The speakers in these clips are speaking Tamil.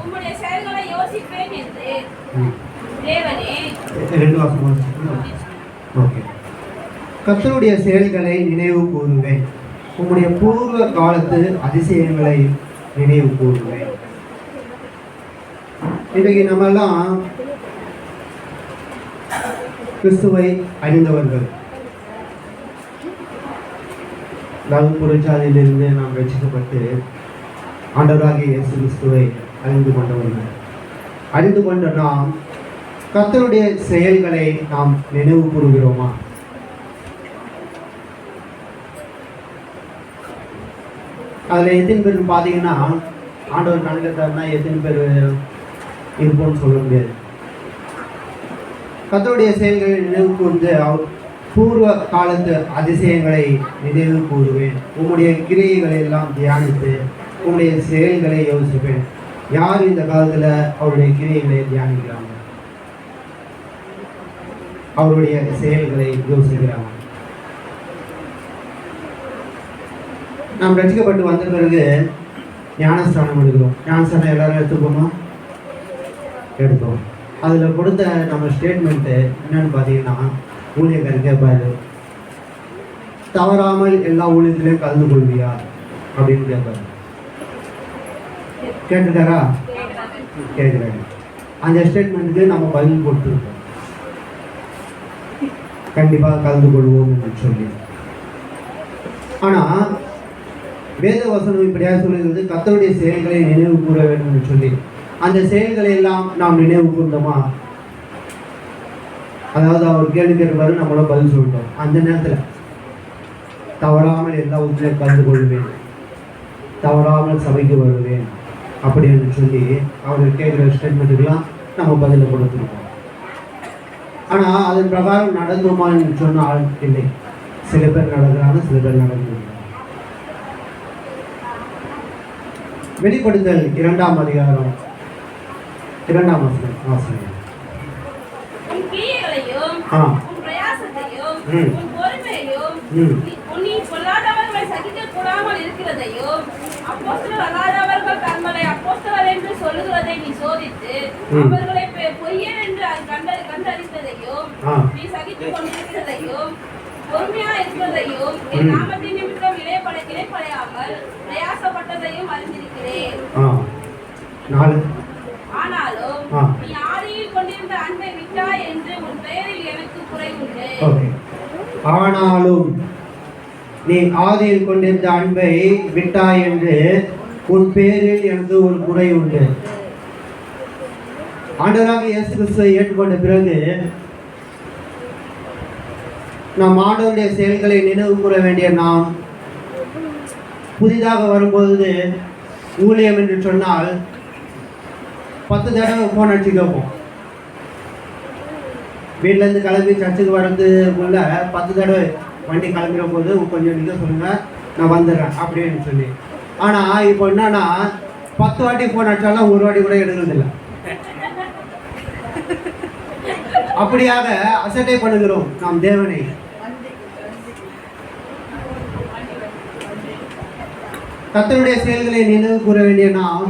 உம்முடைய செயல்களை யோசிப்பேன் என்று தேவனே. ரெண்டு வாசம். ஓகே. கர்த்தருடைய செயல்களை நினைவு கூறுவேன், உம்முடைய பூர்வ காலத்து அதிசயங்களை நினைவு கூறுவேன். இன்றைக்கு நம்மெல்லாம் கிறிஸ்துவை அறிந்தவர்கள். அதாவது புறச்சாதியிலிருந்து நாம் ரட்சிக்கப்பட்டு ஆண்டவராகிய இயேசு கிறிஸ்துவை அறிந்து கொண்டவர்கள். அறிந்து கொண்ட நாம் கர்த்தருடைய செயல்களை நாம் நினைவு கூறுகிறோமா? அதில் எத்தனை பேர் பார்த்தீங்கன்னா ஆண்டவர் கணக்கத்தாருன்னா எத்தனை பேர் இருப்போம்னு சொல்ல முடியாது. கர்த்தருடைய செயல்களை நினைவு கூர்ந்து பூர்வ காலத்து அதிசயங்களை நினைவு கூறுவேன், உம்முடைய கிரியைகளை எல்லாம் தியானித்து உம்முடைய செயல்களை யோசிப்பேன். யார் இந்த காலத்தில் அவருடைய கிரியைகளை தியானிக்கிறாங்க, அவருடைய செயல்களை யோசிக்கிறாங்க? நாம் ரசிக்கப்பட்டு வந்த பிறகு ஞானஸ்தானம் எடுக்கிறோம். ஞானஸ்தானம் எல்லாரும் எடுத்துக்கோமா? எடுத்தோம். அதில் கொடுத்த நம்ம ஸ்டேட்மெண்ட்டு என்னன்னு பார்த்தீங்கன்னா, ஊழியக்காரர் கேட்பாரு, தவறாமல் எல்லா ஊழியத்திலையும் கலந்து கொள்வியா அப்படின்னு கேட்பாரு. கேட்டுட்டாரா? கேட்குறாரு. அந்த ஸ்டேட்மெண்ட்டுக்கு நம்ம பதில் கொடுத்துருக்கோம், கண்டிப்பாக கலந்து கொள்வோம் என்று சொல்லி. ஆனால் வேத வசனம் இப்படியாக சொல்லுகிறது, கர்த்தருடைய செயல்களை நினைவு கூற வேண்டும் என்று சொல்லி. அந்த செயல்களை எல்லாம் நாம் நினைவு கூர்ந்தோமா? அதாவது அவர் கேள்வி கேட்பாரு, நம்மள பதில் சொல்லிட்டோம். அந்த நேரத்தில் தவறாமல் எல்லா ஊற்றிலையும் கலந்து கொள்வேன், தவறாமல் சபைக்கு வருவேன் அப்படி என்று சொல்லி அவர் கேட்குற ஸ்டேட்மெண்ட்டுக்கெல்லாம் நம்ம பதிலை கொடுத்துருக்கோம். ஆனால் அதன் பிரகாரம் நடந்தோமா என்று சொன்னால் இல்லை. சில பேர் நடக்கிறாங்க, சில பேர் நடக்கிறாங்க. வெளிப்படுத்தல் 2ஆம் அதிகாரம் 2ஆம் வாசகம். உன் கிரியைகளையும் உன் பிரயாசத்தையும் உன் பொறுமையையும் நீ பொல்லாதவர்களை சகிக்க கூடாமல் இருக்கிறதையும் அப்போஸ்தலர் அல்லாதவர்கள் தங்களை அப்போஸ்தலர் என்று சொல்லுகிறதை நீ சோதித்து அவர்களை பொய்யர் என்று கண்டறிந்ததையும் நீ சகித்துக் கொண்டிருக்கிறதையும் பொறுமையா இருக்கிறதையும் என் நாமத்தின் நிமித்தம் இளைப்படையாமல் பிரயாசப்பட்டதையும் அறிந்திருக்கிறேன். ஆனாலும் நீ ஆதியில் கொண்டிருந்த அன்பை விட்டாய் என்று உன் பெயரில் எனக்கு குறை உண்டு. ஆனாலும் நீ ஆதியில் கொண்டிருந்த அன்பை விட்டாய் என்று உன் பேரில் எனக்கு ஒரு குறை உண்டு. ஆண்டவராகிய இயேசு கிறிஸ்துவை ஏற்றுக்கொண்ட பிறகு நாம் ஆண்டவருடைய செயல்களை நினைவு கூற வேண்டிய நாம் புதிதாக வரும்போது ஊழியம் என்று சொன்னால் 10 தடவை ஃபோன் அடிச்சு கேட்போம். வீட்டிலேருந்து கிளம்பி சர்ச்சுக்கு வர்றதுக்குள்ள 10 தடவை வண்டி கிளம்புற போது கொஞ்சம் நீங்கள் சொல்லுங்கள், நான் வந்துடுறேன் அப்படின்னு சொல்லி. ஆனால் இப்போ என்னன்னா 10 வாட்டி ஃபோன் அடித்தாலும் ஒரு வாட்டி கூட எடுக்கிறதில்லை. அப்படியாக அசட்டை பண்ணுகிறோம் நாம் தேவனை. கர்த்தருடைய செயல்களை நினைவு கூற வேண்டிய நாம்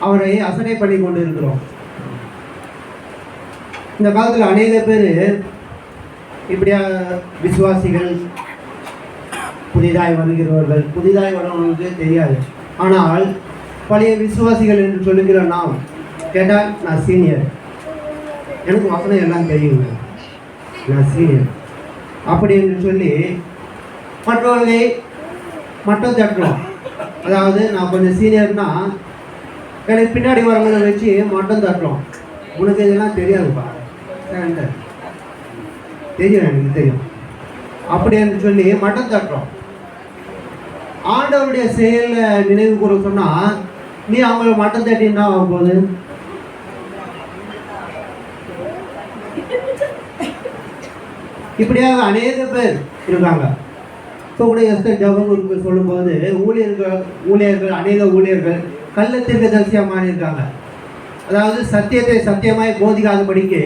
அவரை அசட்டை பண்ணி கொண்டு இருக்கிறோம். இந்த காலத்தில் அநேக பேர் இப்படியா விசுவாசிகள், புதிதாய் வருகிறவர்கள், புதிதாய் வரவங்களுக்கு தெரியாது. ஆனால் பழைய விசுவாசிகள் என்று சொல்லுகிற நாம் கேட்டால், நான் சீனியர், எனக்கு வசனம் எல்லாம் தெரியுங்க, நான் சீனியர் அப்படி என்று சொல்லி மற்றவர்களை மட்டம் தட்டுறோம். அதாவது நான் கொஞ்சம் சீனியர்னா எனக்கு பின்னாடி வரவங்களை வச்சு மட்டம் தட்டுறோம். உனக்கு இதெல்லாம் தெரியாதுப்பா, தெரியும், எனக்கு தெரியும் அப்படின்னு சொல்லி மட்டம் தட்டுறோம். ஆண்டவருடைய செயலை நினைவு கூற சொன்னால் நீ அவங்கள மட்டம் தட்டி என்ன ஆகும் போது? இப்படியாக அநேக பேர் இருக்காங்க. இப்போ கூட எஸ்தர் ஜபங்களுக்கு சொல்லும்போது ஊழியர்கள் அநேக ஊழியர்கள் கள்ளத்தீர்க்கதரிசியாக மாறியிருக்காங்க. அதாவது சத்தியத்தை சத்தியமாய் போதிக்காதபடிக்கு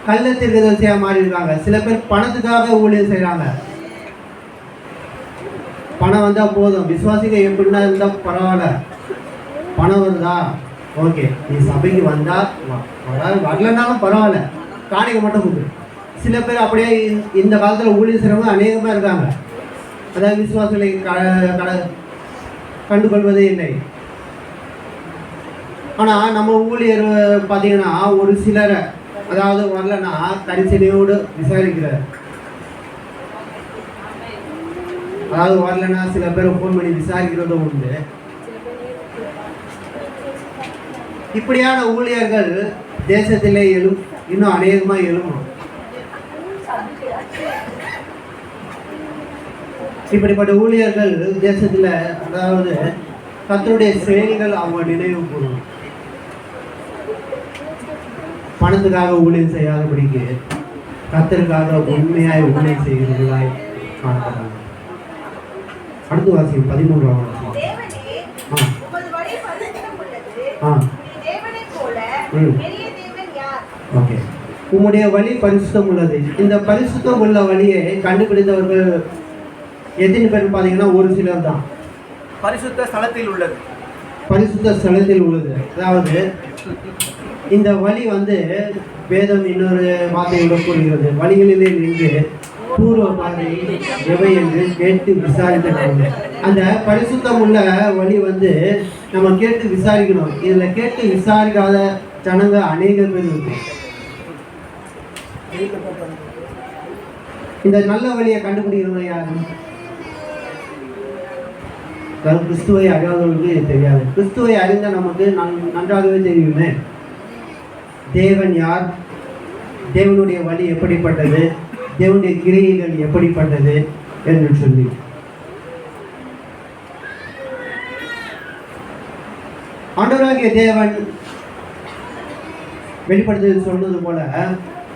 கள்ளத்தீர்க்கதரிசியாக மாறியிருக்காங்க. சில பேர் பணத்துக்காக ஊழியர் செய்கிறாங்க. பணம் வந்தால் போதும், விசுவாசிகள் எப்படின்னா இருந்தால் பரவாயில்ல, பணம் வருதா ஓகே, நீ சபைக்கு வந்தா வரலனாலும் பரவாயில்ல, காணிக்கை மட்டும் கொடு. சில பேர் அப்படியே இந்த காலத்தில் ஊழியர் செய்கிறவங்க அநேகமாக இருக்காங்க. அதாவது விசுவாசங்களை கண்டுகொள்வதே இல்லை. ஆனால் நம்ம ஊழியர் பார்த்தீங்கன்னா ஒரு சிலரை, அதாவது வரலன்னா கரிசனையோடு விசாரிக்கிறார். அதாவது வரலன்னா சில பேர் ஃபோன் பண்ணி விசாரிக்கிறதும் உண்டு. இப்படியான ஊழியர்கள் தேசத்திலே இன்னும் அநேகமாக எழும்பும். இப்படிப்பட்ட ஊழியர்கள் தேசத்தில், அதாவது கர்த்தருடைய செயல்கள் அவங்க நினைவு கூறும். பணத்துக்காக ஊழியம் செய்யாதபடிக்கு கர்த்தருக்காக உண்மையாய் ஊழியம் செய்கிறவர்களாய் காணப்படுறாங்க. அடுத்து வாசி 13ஆம் வாசி. ஓகே, உம்முடைய வழி பரிசுத்தம் உள்ளது. இந்த பரிசுத்தம் உள்ள வழியை கண்டுபிடித்தவர்கள் எத்தனை பேர் பார்த்தீங்கன்னா ஒரு சிலர் தான். பரிசுத்த ஸ்தலத்தில் உள்ளது. பரிசுத்த ஸ்தலத்தில் உள்ளது. அதாவது இந்த வழி வேதம் இன்னொரு வார்த்தையோட கூறுகிறது, வழிகளிலே நின்று பூர்வ பாதை எவை என்று கேட்டு விசாரித்த. அந்த பரிசுத்தம் உள்ள வழி நம்ம கேட்டு விசாரிக்கணும். இதில் கேட்டு விசாரிக்காத ஜனங்க அநேக பேர் இருக்கும். இந்த நல்ல வழியை கண்டுபிடிக்கிறவங்க யாரு? கிறிஸ்துவை அறியாதவர்களுக்கு தெரியாது. கிறிஸ்துவை அறிந்த நமக்கு நன்றாகவே தெரியுமே. தேவன் யார், தேவனுடைய வழி எப்படிப்பட்டது, தேவனுடைய கிரியைகள் எப்படிப்பட்டது என்று சொல்லி. ஆண்டவராகிய தேவன் வெளிப்படுத்துதல் சொன்னது போல,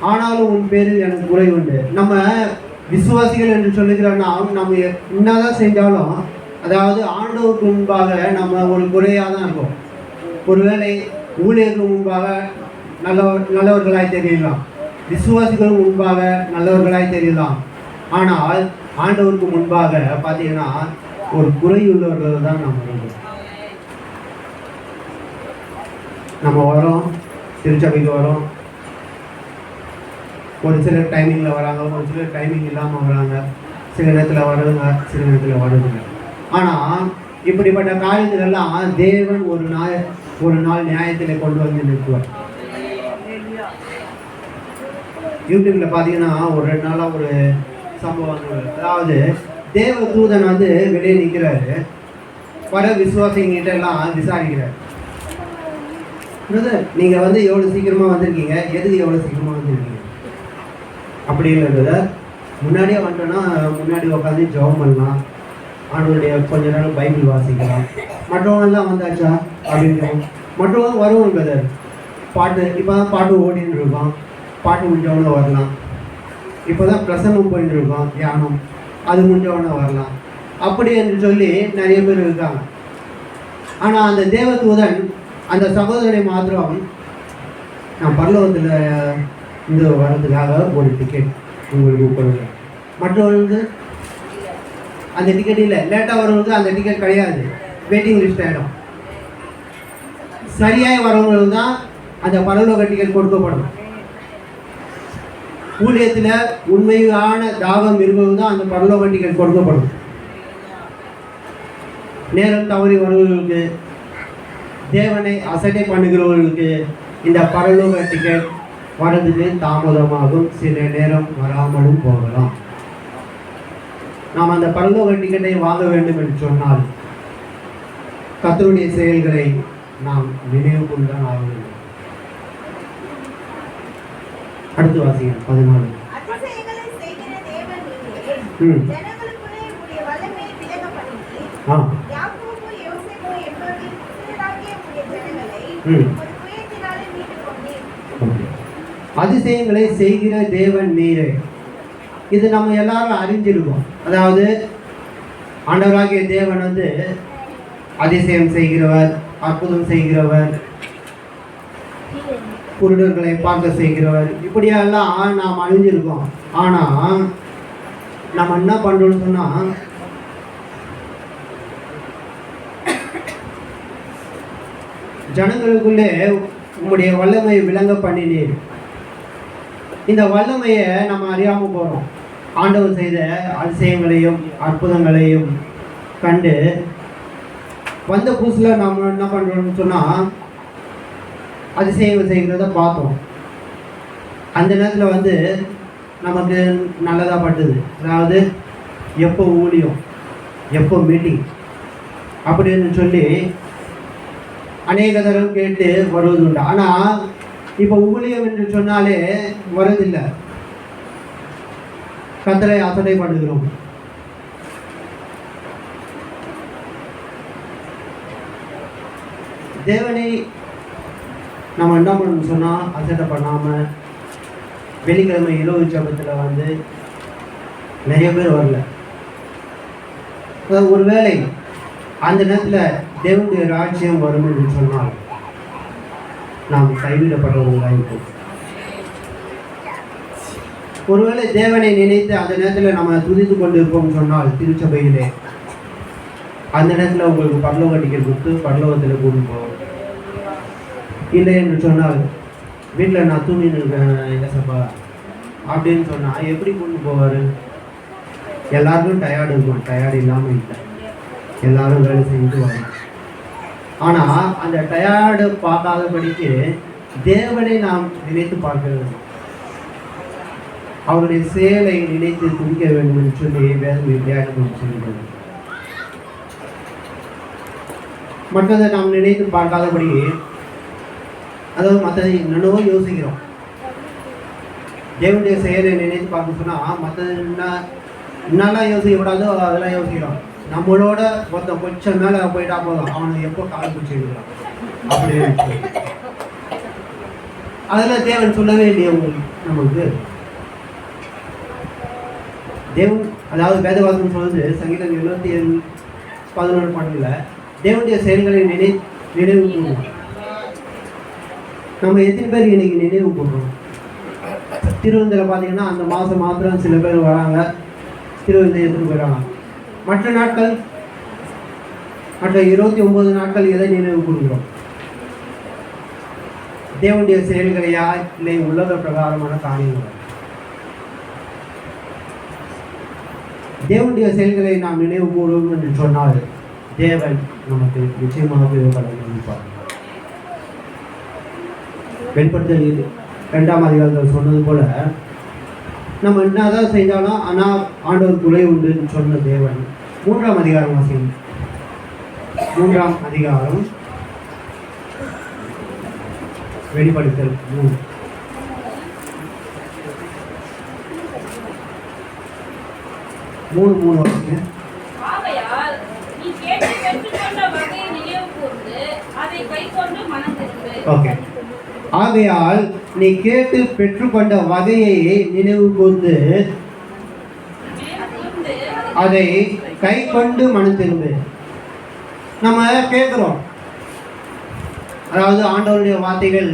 ஆனாலும் உன் பேரில் எனக்கு குறை உண்டு. நம்ம விசுவாசிகள் என்று சொல்லுகிறோம்னா நம்ம என்னதான் செஞ்சாலும், அதாவது ஆண்டவருக்கு முன்பாக நம்ம ஒரு குறையாக தான் இருக்கும். ஒருவேளை ஊழியருக்கு முன்பாக நல்லவர்களாய் தெரியலாம், விசுவாசிகள் முன்பாக நல்லவர்களாய் தெரியலாம். ஆனால் ஆண்டவருக்கு முன்பாக பார்த்தீங்கன்னா ஒரு குறையுள்ளவர்கள் தான் நம்ம வரோம். திருச்சபைக்கு வரோம். ஒரு சிலர் டைமிங்கில் வராங்க, ஒரு சிலர் டைமிங் இல்லாமல் வராங்க, சில நேரத்தில் வருதுங்க, சில நேரத்தில் வருதுங்க. ஆனால் இப்படிப்பட்ட காரியத்திலெல்லாம் தேவன் ஒரு நாள் நியாயத்தில் கொண்டு வந்து நிறுத்துவார். யூடியூப்ல பார்த்தீங்கன்னா ஒரு 2 நாளாக ஒரு சம்பவங்கள், அதாவது தேவ தூதன் வெளியே நிற்கிறாரு, வர விசுவாசிங்கிட்ட எல்லாம் விசாரிக்கிறார். நீங்கள் எவ்வளோ சீக்கிரமாக வந்திருக்கீங்க, எதுக்கு எவ்வளோ சீக்கிரமாக வந்திருக்கீங்க அப்படி இல்லை. முன்னாடியே வந்துட்டோன்னா முன்னாடி உட்காந்து ஜெபம் பண்ணலாம், ஆண்டவருடைய கொஞ்ச நேரம் பைபிள் வாசிக்கலாம். மற்றவங்கெல்லாம் வந்தாச்சா அப்படின்னு மற்றவங்க வருவோம் பிரதர். பாட்டு இப்போ தான் பாட்டு ஓடின்னு இருக்கோம், பாட்டு முடிஞ்சவன வரலாம். இப்போ தான் பிரசங்கம் போயிட்டு இருக்கோம், தியானம் அது முடிஞ்சவன வரலாம் அப்படி என்று சொல்லி நிறைய பேர் இருக்காங்க. ஆனால் அந்த தேவதூதன் அந்த சகோதரனை மாத்திரம், நான் பரலோகத்தில் இந்த வரதுக்காக ஒரு டிக்கெட் உங்களுக்கு கொடுக்குறேன். மற்றவர்களுக்கு அந்த டிக்கெட் இல்லை, லேட்டாக வரவங்களுக்கு அந்த டிக்கெட் கிடையாது, வெயிட்டிங் லிஸ்ட் ஆகிடும். சரியாய் வரவங்களுக்கு தான் அந்த பரலோக டிக்கெட் கொடுக்கப்படும். ஊழியத்தில் உண்மையான தாகம் இருப்பது தான் அந்த பரலோக டிக்கெட் கொடுக்கப்படும். நேரம் தவறி வருவர்களுக்கு, தேவனை அசட்டை பண்ணுகிறவர்களுக்கு இந்த பரலோக டிக்கெட் வரதுக்கு தாமதமாகும், சில நேரம் வராமலும் போகலாம். நாம் அந்த பரலோக டிக்கெட்டை வாங்க வேண்டும் என்று சொன்னால் கர்த்தருடைய செயல்களை நாம் நினைவு கொண்டுதான் ஆக வேண்டும். அடுத்து வாசிங்க 14. அதிசயங்களை செய்கிற தேவன் நீரே. இது நம்ம எல்லாரும் அறிஞ்சிருக்கோம். அதாவது ஆண்டவராகிய தேவன் அதிசயம் செய்கிறவர், அற்புதம் செய்கிறவர், குருடர்களை பார்க்க செய்கிறவர், இப்படியெல்லாம் நாம் அறிஞ்சிருக்கோம். ஆனால் நம்ம என்ன பண்ணுறோம்னு சொன்னால், ஜனங்களுக்குள்ளே உம்முடைய வல்லமை விளங்க பண்ணினீர். இந்த வல்லமையை நம்ம அறியாமல் போகிறோம். ஆண்டவர் செய்த அதிசயங்களையும் அற்புதங்களையும் கண்டு வந்த புதுசில் நம்ம என்ன பண்ணுறோம்னு சொன்னால் அதிசயங்கள் செய்கிறத பார்த்தோம். அந்த நேரத்தில் நமக்கு நல்லதாக பட்டுது. அதாவது எப்போ ஊழியம், எப்போ மீட்டிங் அப்படின்னு சொல்லி அநேக தரம் கேட்டு வருவது உண்டு. ஆனால் இப்போ ஊழியம் என்று சொன்னாலே வருவதில்லை. கர்த்தரை அசட்டைப்படுகிறோம். தேவனை நம்ம என்ன பண்ணணும்னு சொன்னால் அசட்டை பண்ணாமல் வெள்ளிக்கிழமை இரவு ஜெபத்தில் நிறைய பேர் வரல. ஒரு வேளை அந்த நேரத்தில் தேவனுடைய ராஜ்யம் வரும் என்று சொன்னால் நாம் கைவிடப்பட்டவர்களாக இருப்போம். ஒருவேளை தேவனை நினைத்து அந்த நேரத்தில் நம்ம துதித்து கொண்டு இருப்போம் சொன்னால் திருச்சபையிலே அந்த நேரத்தில் உங்களுக்கு பரலோக டிக்கெட் கொடுத்து பரலோகத்தில் கூட்டு போவோம். இல்லை என்று சொன்னால் வீட்டில் நான் தூங்கின்னு இருக்கேன் ஏசப்பா அப்படின்னு சொன்னால் எப்படி கொண்டு போவார்? எல்லாருக்கும் டயர்டு இருக்கும். டயர்டு இல்லாமல் இல்லை, எல்லாரும் வேலை செஞ்சுட்டு வரும். ஆனால் அந்த டயர்டு பார்க்காதபடிக்கு தேவனை நாம் நினைத்து பார்க்க வேண்டும். அவருடைய செயலை நினைத்து துதிக்க வேண்டும் என்று சொல்லி வேதம் வித்தியாசம் சொல்கிறது. மற்றதை நாம் நினைத்து பார்க்காதபடி, அதாவது மற்றதை என்னென்னவோ யோசிக்கிறோம். தேவனுடைய செயலை நினைத்து பார்க்க சொன்னால் மற்றது என்னெல்லாம் யோசிக்கக்கூடாதோ அதெல்லாம் யோசிக்கிறோம். நம்மளோட ஒருத்தன் கொஞ்சம் மேலே போயிட்டா போதும், அவனுக்கு எப்போ கால் பிடிச்சி விடுறான் அப்படின்னு. அதெல்லாம் தேவன் சொல்லவே இல்லையே உங்களுக்கு. நமக்கு தேவன், அதாவது வேதவாசம் சொல்லுது சங்கீதம் 77:11 பண்ணல, தேவனுடைய செயல்களை நினைவு கூறுவோம். நம்ம எத்தனை பேர் இன்னைக்கு நினைவு கூறுறோம்? திருவிழந்தில் பார்த்தீங்கன்னா அந்த மாதம் மாத்திரம் சில பேர் வராங்க, திருவிழந்தை எடுத்துட்டு போயிடறாங்க. மற்ற நாட்கள், மற்ற 29 நாட்கள் எதை நினைவு கூறுகிறோம்? தேவனுடைய செயல்களையா இல்லை உலக பிரகாரமான காரியங்கள்? தேவனுடைய செயல்களை நாம் நினைவு கூறுவோம் என்று சொன்னால் தேவன் நமக்கு நிச்சயமாக கடமைப்பார். வெளிப்படுத்தல் 2ஆம் அதிகாரத்தில் சொன்னது போல நம்ம என்னதான் செய்தாலும் ஆனால் ஆண்டவர் துணை உண்டுன்னு சொன்ன தேவன் 3ஆம் அதிகாரம் வாசிக்கும். 3ஆம் அதிகாரம் வெளிப்படுத்தல் 3:3 வாசிங்க. ஆகையால் நீ கேட்டு பெற்றுக்கொண்ட வகையை நினைவு கூர்ந்து அதை கைக்கொண்டு மனம் திரும்பு. ஓகே. ஆகையால் நீ கேட்டு பெற்றுக்கொண்ட வகையை நினைவு கூர்ந்து அதை கை கொண்டு மனம் திரும்பு. நம்ம கேட்குறோம், அதாவது ஆண்டவருடைய வார்த்தைகள்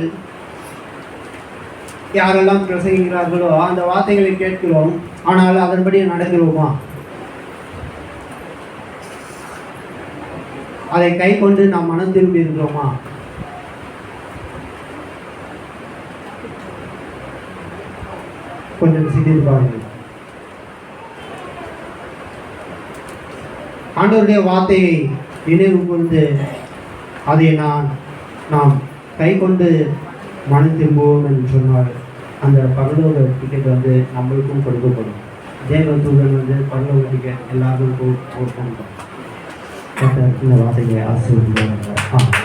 யாரெல்லாம் பிரசங்கிக்கிறார்களோ அந்த வார்த்தைகளை கேட்கிறோம், ஆனால் அதன்படி நடக்கிறோமா? அதை கை கொண்டு நாம் மனம் திரும்பி இருக்கிறோமா? கொஞ்சம் சிந்தித்து பாருங்கள். ஆண்டவருடைய வார்த்தையை நினைவு கூர்ந்து அதை நாம் கை கொண்டு மனம் திரும்புவோம் என்று சொன்னார். அந்த பரலோக டிக்கெட் நம்மளுக்கும் கொடுக்கப்படும். தேவ தூதன் பரலோக டிக்கெட் எல்லாருக்கும் கொடுப்போம். இந்த வார்த்தையை ஆசீர்வதிப்பார்.